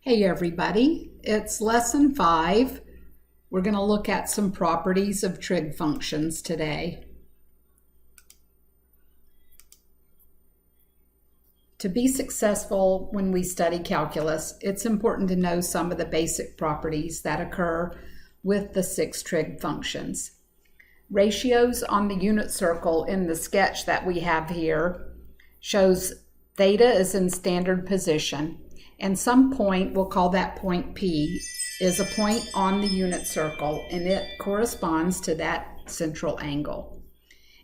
Hey everybody, it's lesson 5. We're going to look at some properties of trig functions today. To be successful when we study calculus, it's important to know some of the basic properties that occur with the 6 trig functions. Ratios on the unit circle in the sketch that we have here shows theta is in standard position. And some point, we'll call that point P, is a point on the unit circle, and it corresponds to that central angle.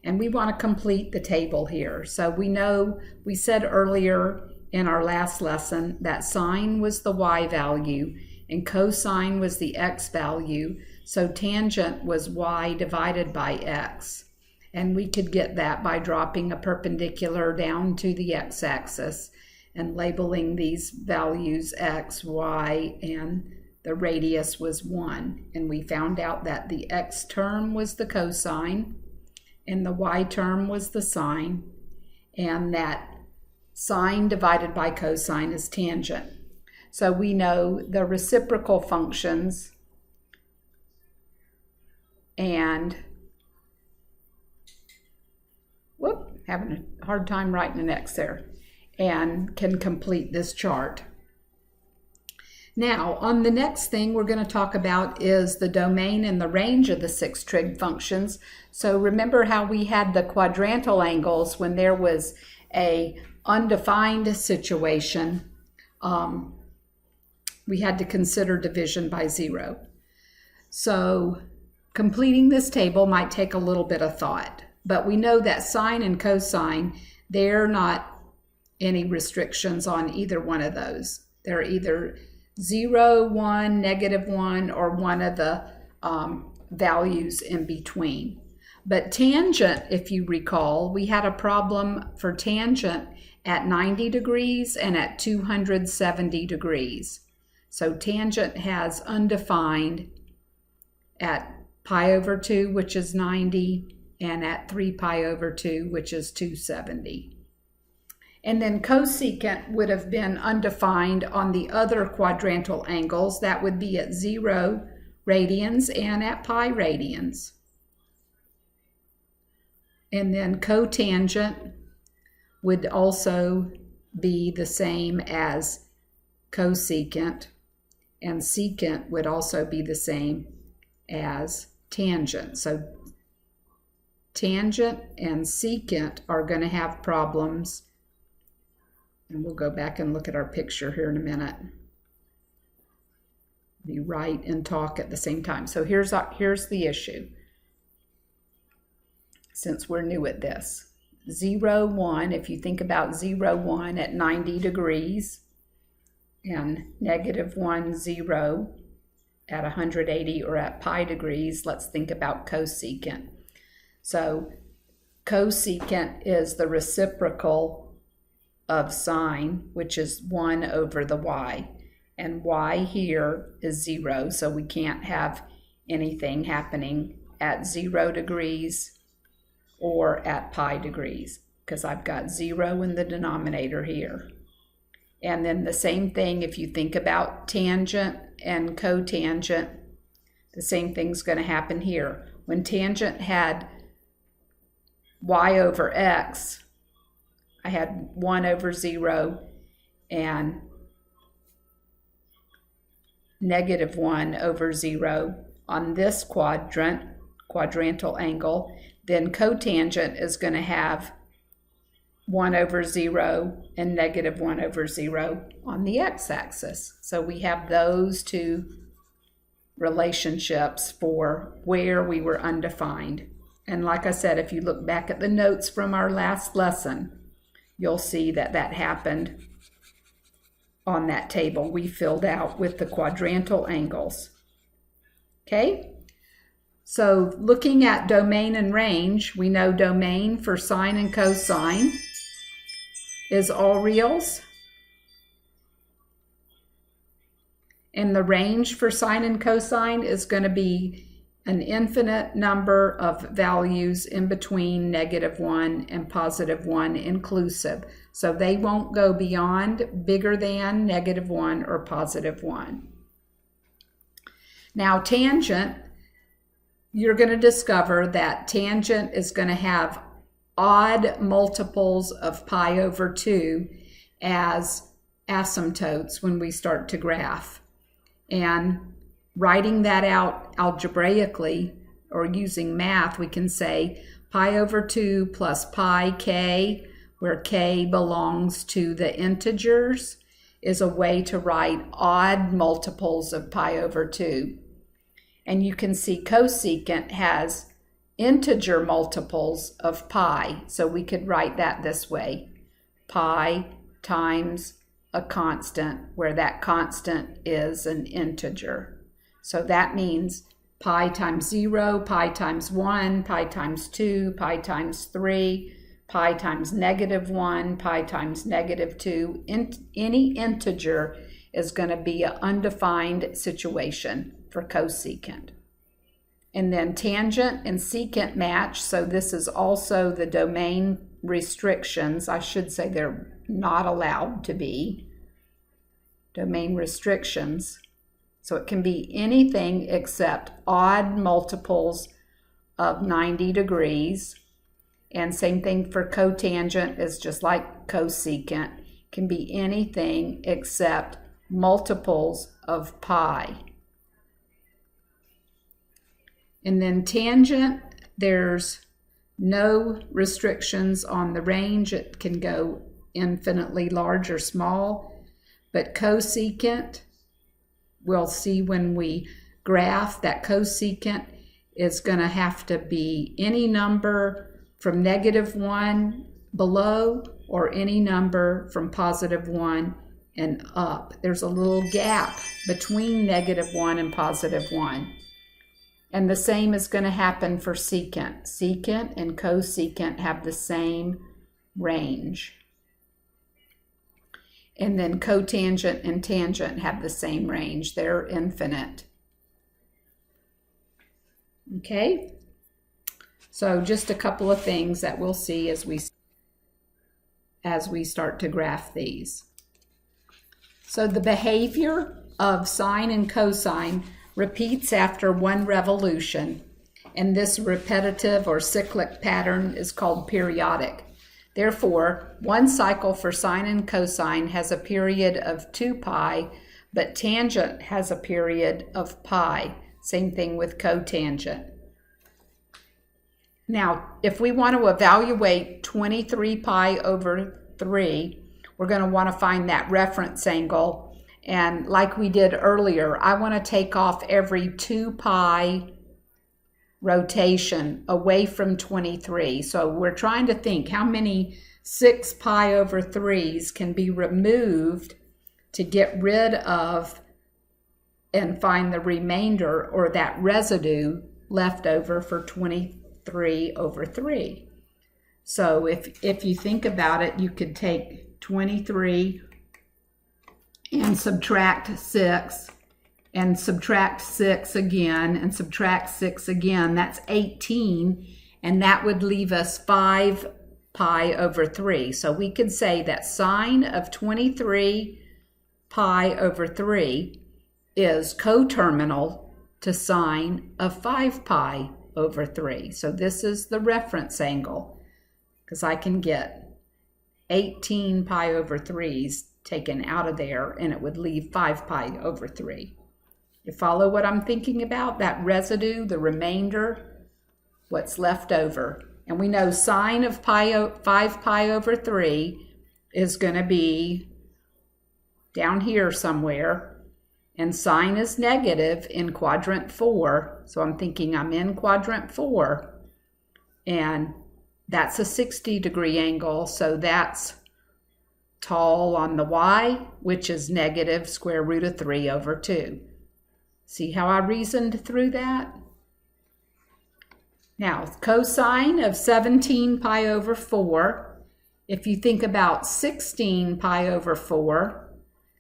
And we want to complete the table here. So we know, we said earlier in our last lesson that sine was the y value and cosine was the x value. So tangent was y divided by x. And we could get that by dropping a perpendicular down to the x-axis and labeling these values x, y, and the radius was 1. And we found out that the x term was the cosine, and the y term was the sine, and that sine divided by cosine is tangent. So we know the reciprocal functions and, having a hard time writing an X there, and can complete this chart. Now, on the next thing we're going to talk about is the domain and the range of the 6 trig functions. So remember how we had the quadrantal angles when there was a undefined situation. We had to consider division by 0. So completing this table might take a little bit of thought, but we know that sine and cosine, they're not any restrictions on either one of those. They're either 0, 1, -1, or one of the values in between. But tangent, if you recall, we had a problem for tangent at 90 degrees and at 270 degrees. So tangent has undefined at pi over 2, which is 90, and at 3 pi over 2, which is 270. And then cosecant would have been undefined on the other quadrantal angles. That would be at 0 radians and at pi radians. And then cotangent would also be the same as cosecant, and secant would also be the same as tangent. So tangent and secant are going to have problems. And we'll go back and look at our picture here in a minute. We write and talk at the same time. So here's the issue. Since we're new at this. 0, 1, if you think about 0, 1 at 90 degrees, and -1, 0 at 180 or at pi degrees, let's think about cosecant. So cosecant is the reciprocal of sine, which is 1 over the y, and y here is 0, so we can't have anything happening at 0 degrees or at pi degrees because I've got 0 in the denominator here. And then the same thing if you think about tangent and cotangent, the same thing's going to happen here. When tangent had y over x, I had 1 over 0 and -1 over 0 on this quadrantal angle. Then cotangent is going to have 1 over 0 and -1 over 0 on the x-axis. So we have those two relationships for where we were undefined. And like I said, if you look back at the notes from our last lesson, you'll see that that happened on that table we filled out with the quadrantal angles. Okay? So looking at domain and range, we know domain for sine and cosine is all reals. And the range for sine and cosine is going to be an infinite number of values in between -1 and +1 inclusive. So they won't go beyond bigger than -1 or +1. Now tangent, you're going to discover that tangent is going to have odd multiples of pi/2 as asymptotes when we start to graph. And writing that out algebraically or using math, we can say pi/2 plus pi k, where k belongs to the integers, is a way to write odd multiples of pi/2. And you can see cosecant has integer multiples of pi. So we could write that this way: pi times a constant, where that constant is an integer. So that means pi times 0, pi times 1, pi times 2, pi times 3, pi times -1, pi times -2. Any integer is going to be an undefined situation for cosecant. And then tangent and secant match, so this is also the domain restrictions. I should say they're not allowed to be domain restrictions. So it can be anything except odd multiples of 90 degrees. And same thing for cotangent, is just like cosecant. It can be anything except multiples of pi. And then tangent, there's no restrictions on the range. It can go infinitely large or small. But cosecant, we'll see when we graph that cosecant is going to have to be any number from -1 below or any number from +1 and up. There's a little gap between -1 and +1. And the same is going to happen for secant. Secant and cosecant have the same range. And then cotangent and tangent have the same range. They're infinite. Okay? So just a couple of things that we'll see as we start to graph these. So the behavior of sine and cosine repeats after one revolution, and this repetitive or cyclic pattern is called periodic. Therefore, one cycle for sine and cosine has a period of 2 pi, but tangent has a period of pi. Same thing with cotangent. Now, if we want to evaluate 23 pi over 3, we're going to want to find that reference angle. And like we did earlier, I want to take off every 2 pi rotation away from 23. So we're trying to think how many 6 pi over 3s can be removed to get rid of and find the remainder or that residue left over for 23 over 3. So if you think about it, you could take 23 and subtract 6 and subtract 6 again and subtract 6 again. That's 18, and that would leave us 5 pi over 3. So we could say that sine of 23 pi over 3 is coterminal to sine of 5 pi over 3. So this is the reference angle, because I can get 18 pi over 3's taken out of there, and it would leave 5 pi over 3. You follow what I'm thinking about? That residue, the remainder, what's left over. And we know sine of 5 pi over 3 is going to be down here somewhere, and sine is negative in quadrant 4. So I'm thinking I'm in quadrant 4, and that's a 60-degree angle, so that's tall on the y, which is negative square root of 3 over 2. See how I reasoned through that? Now, cosine of 17 pi over 4, if you think about 16 pi over 4,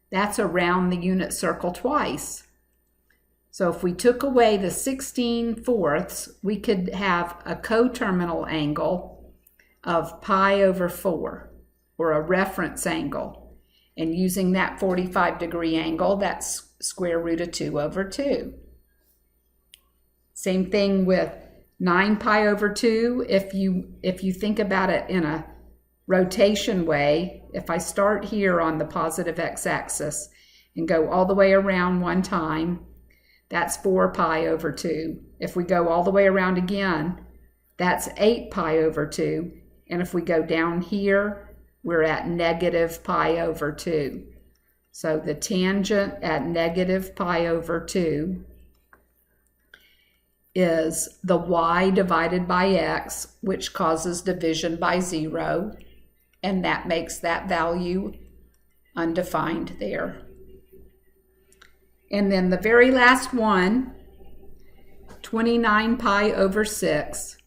that's around the unit circle twice. So if we took away the 16/4, we could have a coterminal angle of pi over 4. or a reference angle. And using that 45-degree angle, that's square root of 2 over 2. Same thing with 9 pi over 2. If you think about it in a rotation way, if I start here on the positive x-axis and go all the way around one time, that's 4 pi over 2. If we go all the way around again, that's 8 pi over 2. And if we go down here, we're at negative pi over 2. So the tangent at negative pi over 2 is the y divided by x, which causes division by 0, and that makes that value undefined there. And then the very last one, 29 pi over 6,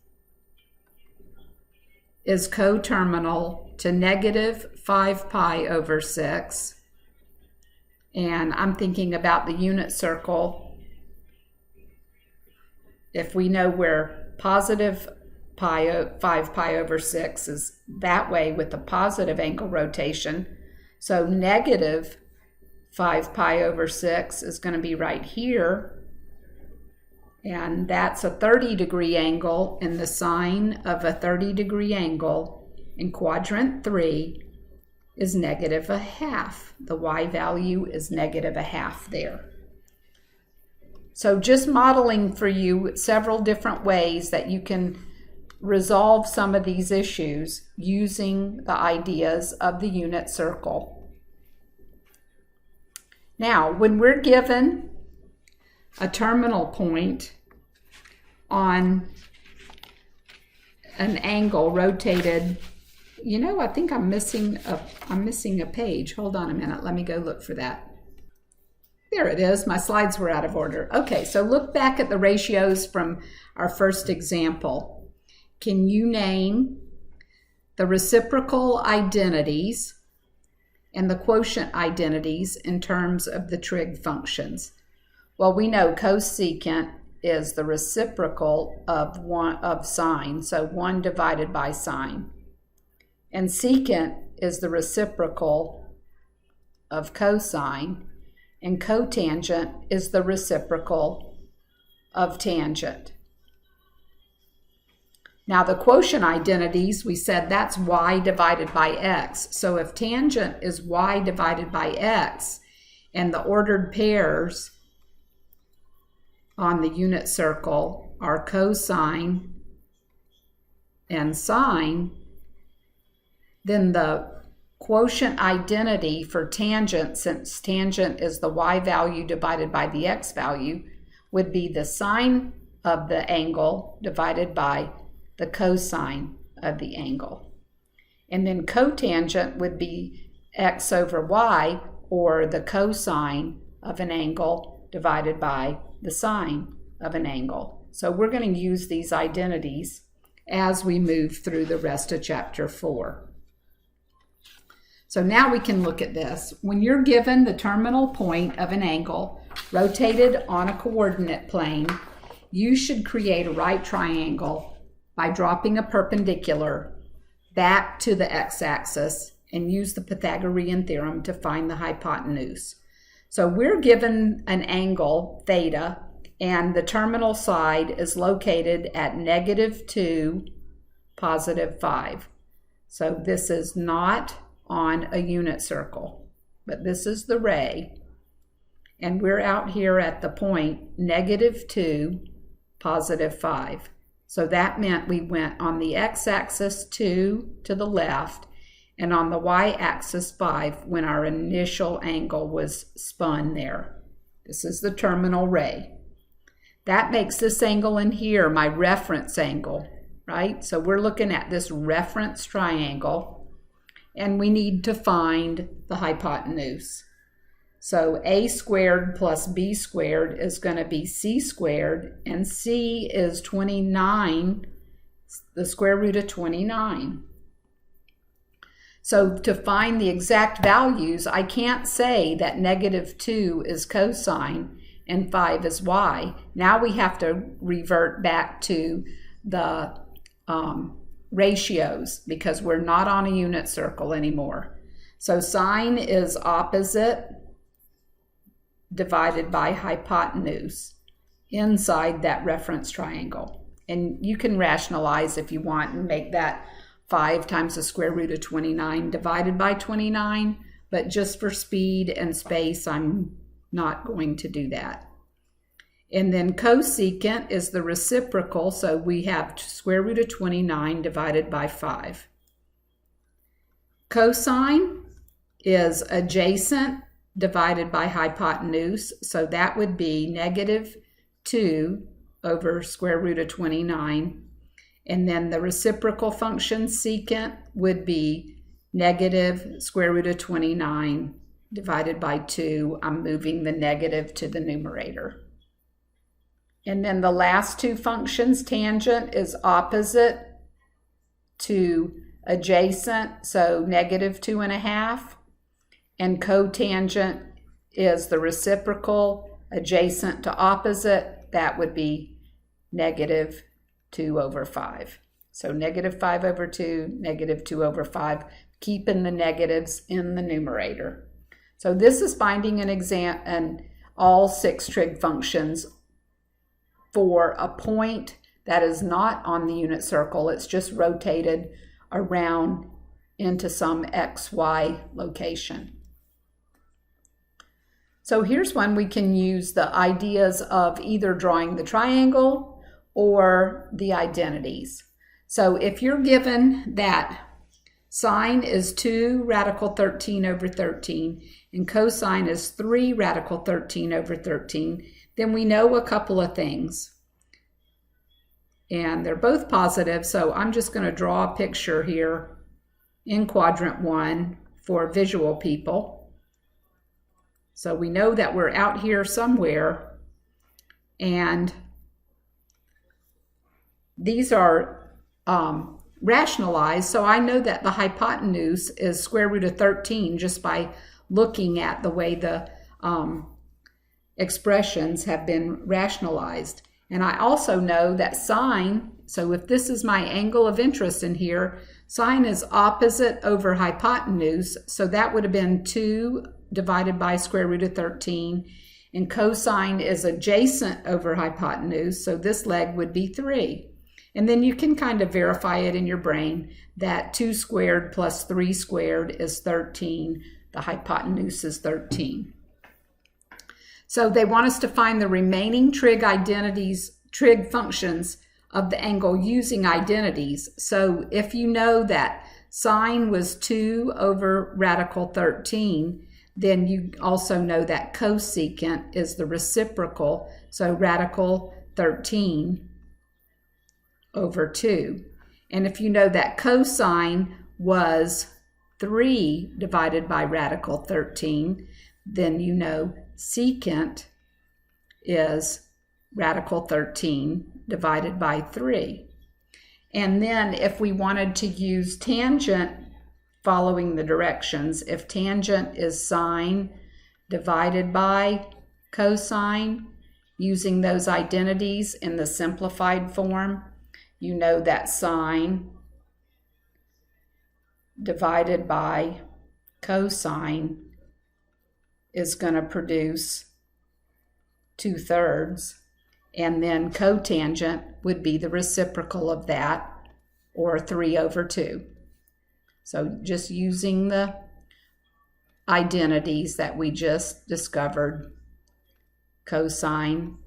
is coterminal to negative 5 pi over 6. And I'm thinking about the unit circle. If we know where positive 5 pi over 6 is that way with a positive angle rotation, so negative 5 pi over 6 is going to be right here, and that's a 30-degree angle, and the sine of a 30-degree angle in quadrant 3 is negative a half. The y value is negative a half there. So just modeling for you several different ways that you can resolve some of these issues using the ideas of the unit circle. Now, when we're given a terminal point on an angle rotated, you know, I think I'm missing a page. Hold on a minute. Let me go look for that. There it is. My slides were out of order. Okay, so look back at the ratios from our first example. Can you name the reciprocal identities and the quotient identities in terms of the trig functions? Well, we know cosecant is the reciprocal of sine, so 1 divided by sine. And secant is the reciprocal of cosine, and cotangent is the reciprocal of tangent. Now the quotient identities, we said that's y divided by x. So if tangent is y divided by x, and the ordered pairs on the unit circle are cosine and sine, then the quotient identity for tangent, since tangent is the y value divided by the x value, would be the sine of the angle divided by the cosine of the angle. And then cotangent would be x over y, or the cosine of an angle divided by the sine of an angle. So we're going to use these identities as we move through the rest of chapter 4. So now we can look at this. When you're given the terminal point of an angle rotated on a coordinate plane, you should create a right triangle by dropping a perpendicular back to the x-axis and use the Pythagorean theorem to find the hypotenuse. So we're given an angle, theta, and the terminal side is located at negative 2, positive 5. So this is not on a unit circle, but this is the ray. And we're out here at the point negative 2, positive 5. So that meant we went on the x-axis 2 to the left, and on the y-axis 5 when our initial angle was spun there. This is the terminal ray. That makes this angle in here my reference angle, right? So we're looking at this reference triangle, and we need to find the hypotenuse. So a squared plus b squared is going to be c squared, and c is 29, the square root of 29. So to find the exact values, I can't say that negative 2 is cosine and 5 is y. Now we have to revert back to the ratios because we're not on a unit circle anymore. So sine is opposite divided by hypotenuse inside that reference triangle. And you can rationalize if you want and make that 5 times the square root of 29 divided by 29, but just for speed and space, I'm not going to do that. And then cosecant is the reciprocal, so we have square root of 29 divided by 5. Cosine is adjacent divided by hypotenuse, so that would be negative 2 over square root of 29. And then the reciprocal function secant would be negative square root of 29 divided by 2. I'm moving the negative to the numerator. And then the last two functions, tangent is opposite to adjacent, so negative 2.5. And cotangent is the reciprocal, adjacent to opposite. That would be negative 2 over 5. So negative 5 over 2, negative 2 over 5, keeping the negatives in the numerator. So this is finding an exam and all 6 trig functions for a point that is not on the unit circle. It's just rotated around into some XY location. So here's one we can use the ideas of either drawing the triangle or the identities. So if you're given that sine is 2 radical 13 over 13 and cosine is 3 radical 13 over 13, then we know a couple of things. And they're both positive, so I'm just going to draw a picture here in quadrant 1 for visual people. So we know that we're out here somewhere, and these are rationalized, so I know that the hypotenuse is square root of 13 just by looking at the way the expressions have been rationalized. And I also know that sine, so if this is my angle of interest in here, sine is opposite over hypotenuse, so that would have been 2 divided by square root of 13, and cosine is adjacent over hypotenuse, so this leg would be 3. And then you can kind of verify it in your brain that 2 squared plus 3 squared is 13. The hypotenuse is 13. So they want us to find the remaining trig identities, trig functions of the angle using identities. So if you know that sine was 2 over radical 13, then you also know that cosecant is the reciprocal, so radical 13 over 2. And if you know that cosine was 3 divided by radical 13, then you know secant is radical 13 divided by 3. And then if we wanted to use tangent following the directions, if tangent is sine divided by cosine, using those identities in the simplified form, you know that sine divided by cosine is going to produce 2/3, and then cotangent would be the reciprocal of that, or 3 over 2. So just using the identities that we just discovered, cosine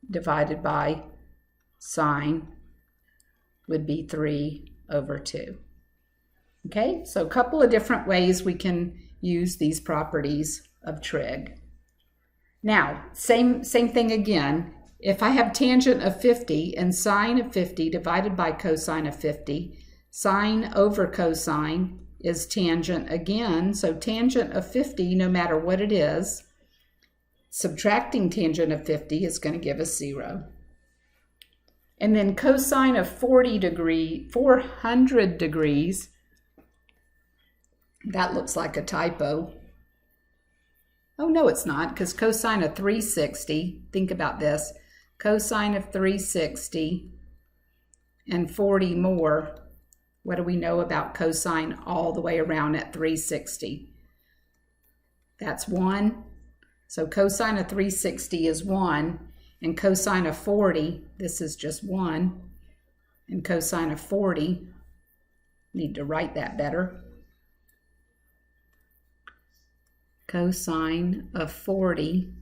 divided by sine would be 3 over 2. Okay, so a couple of different ways we can use these properties of trig. Now, same thing again. If I have tangent of 50 and sine of 50 divided by cosine of 50, sine over cosine is tangent again. So tangent of 50, no matter what it is, subtracting tangent of 50 is going to give us 0. And then cosine of 400 degrees, that looks like a typo. Oh, no, it's not, because cosine of 360, think about this, cosine of 360 and 40 more What do we know about cosine all the way around at 360? That's 1. So cosine of 360 is 1, and cosine of 40, this is just 1, and cosine of 40, need to write that better. Cosine of 40,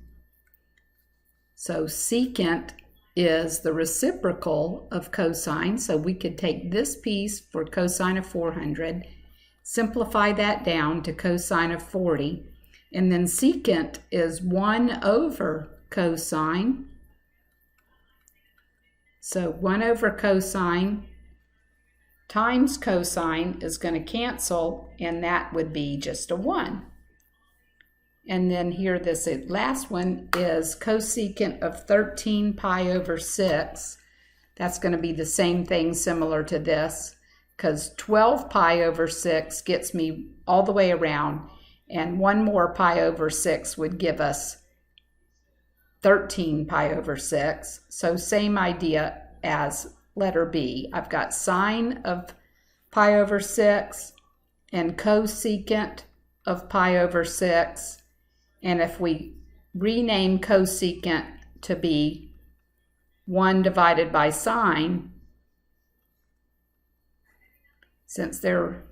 so secant is the reciprocal of cosine, so we could take this piece for cosine of 400, simplify that down to cosine of 40, and then secant is 1 over cosine. So 1 over cosine times cosine is going to cancel, and that would be just a 1. And then here, this last one is cosecant of 13 pi over 6. That's going to be the same thing similar to this, because 12 pi over 6 gets me all the way around, and 1 more pi over 6 would give us 13 pi over 6. So same idea as letter B. I've got sine of pi over 6 and cosecant of pi over 6. And if we rename cosecant to be 1 divided by sine, since they're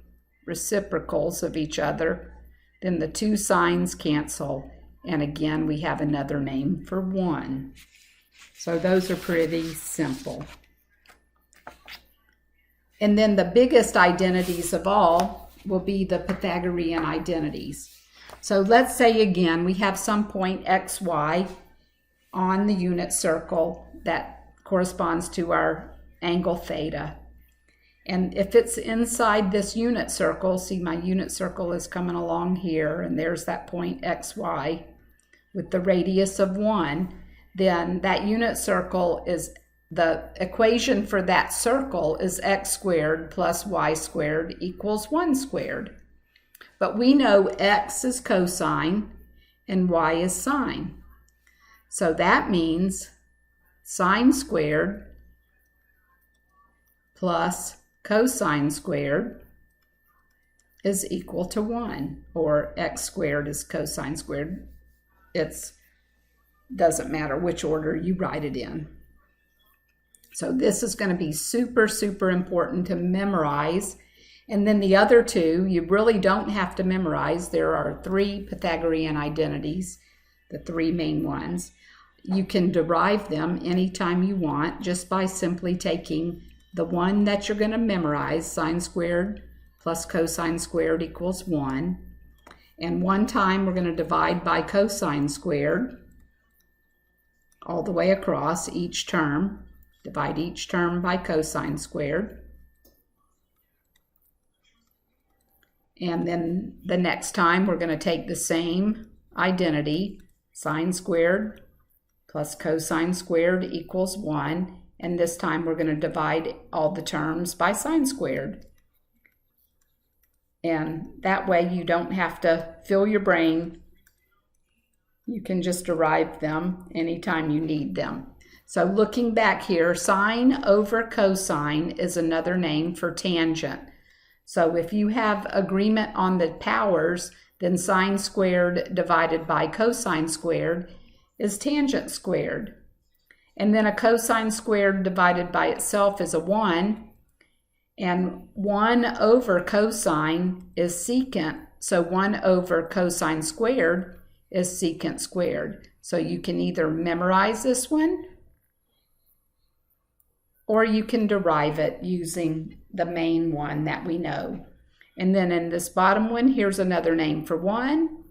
reciprocals of each other, then the two signs cancel. And again, we have another name for 1. So those are pretty simple. And then the biggest identities of all will be the Pythagorean identities. So let's say again, we have some point xy on the unit circle that corresponds to our angle theta. And if it's inside this unit circle, see my unit circle is coming along here, and there's that point xy with the radius of 1, then that unit circle is, the equation for that circle is x squared plus y squared equals 1 squared. But we know x is cosine and y is sine. So that means sine squared plus cosine squared is equal to 1, or x squared is cosine squared. It doesn't matter which order you write it in. So this is going to be super, super important to memorize. And then the other two, you really don't have to memorize. There are 3 Pythagorean identities, the 3 main ones. You can derive them anytime you want just by simply taking the one that you're going to memorize, sine squared plus cosine squared equals 1. And one time we're going to divide by cosine squared all the way across each term. Divide each term by cosine squared. And then the next time we're going to take the same identity, sine squared plus cosine squared equals 1. And this time we're going to divide all the terms by sine squared. And that way you don't have to fill your brain. You can just derive them anytime you need them. So looking back here, sine over cosine is another name for tangent. So if you have agreement on the powers, then sine squared divided by cosine squared is tangent squared. And then a cosine squared divided by itself is a 1. And 1 over cosine is secant. So 1 over cosine squared is secant squared. So you can either memorize this one, or you can derive it using the main one that we know. And then in this bottom one, here's another name for 1.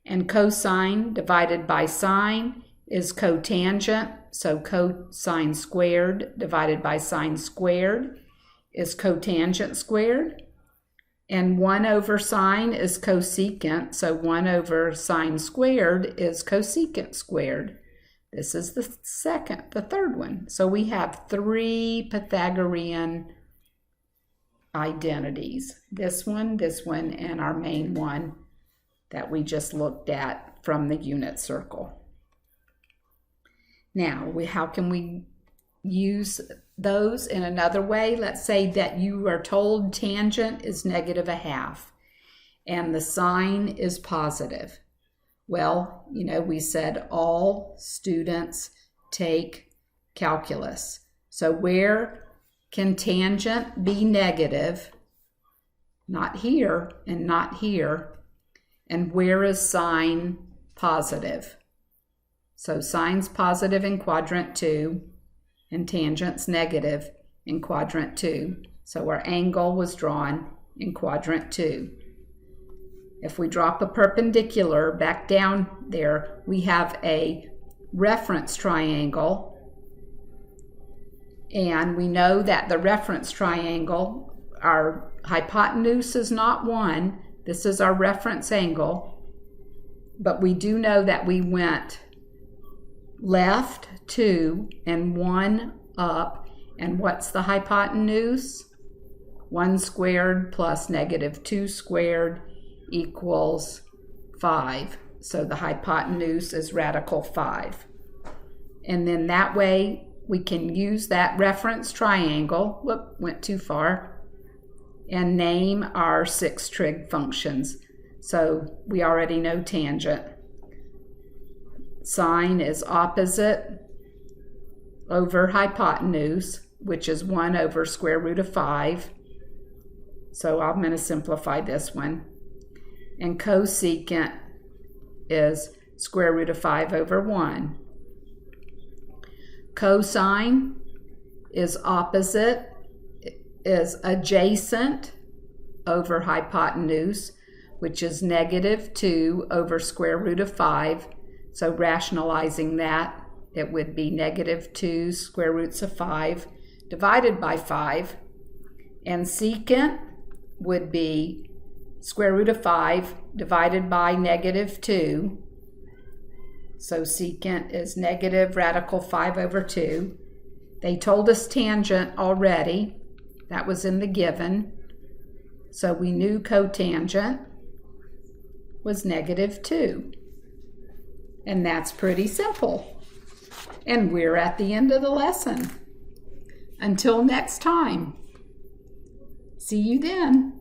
And cosine divided by sine is cotangent. So cosine squared divided by sine squared is cotangent squared. And 1 over sine is cosecant. So 1 over sine squared is cosecant squared. This is the third one. So we have 3 Pythagorean identities. This one, and our main one that we just looked at from the unit circle. Now, how can we use those in another way. Let's say that you are told tangent is -1/2 and the sign is positive. Well, we said all students take calculus. So where can tangent be negative? Not here and not here. And where is sine positive? So sine's positive in quadrant 2 and tangent's negative in quadrant 2. So our angle was drawn in quadrant 2. If we drop a perpendicular back down there, we have a reference triangle. And we know that the reference triangle, our hypotenuse is not 1. This is our reference angle. But we do know that we went left 2 and 1 up. And what's the hypotenuse? 1 squared plus -2 squared equals 5. So the hypotenuse is radical 5. And then that way we can use that reference triangle, went too far, and name our 6 trig functions. So we already know tangent. Sine is opposite over hypotenuse, which is 1 over square root of 5. So I'm going to simplify this one. And cosecant is square root of 5 over 1. Cosine is opposite, is adjacent over hypotenuse, which is -2 over square root of 5. So rationalizing that, it would be -2 square roots of 5 divided by 5. And secant would be square root of 5 divided by -2. So secant is negative radical 5 over 2. They told us tangent already. That was in the given. So we knew cotangent was -2. And that's pretty simple. And we're at the end of the lesson. Until next time. See you then.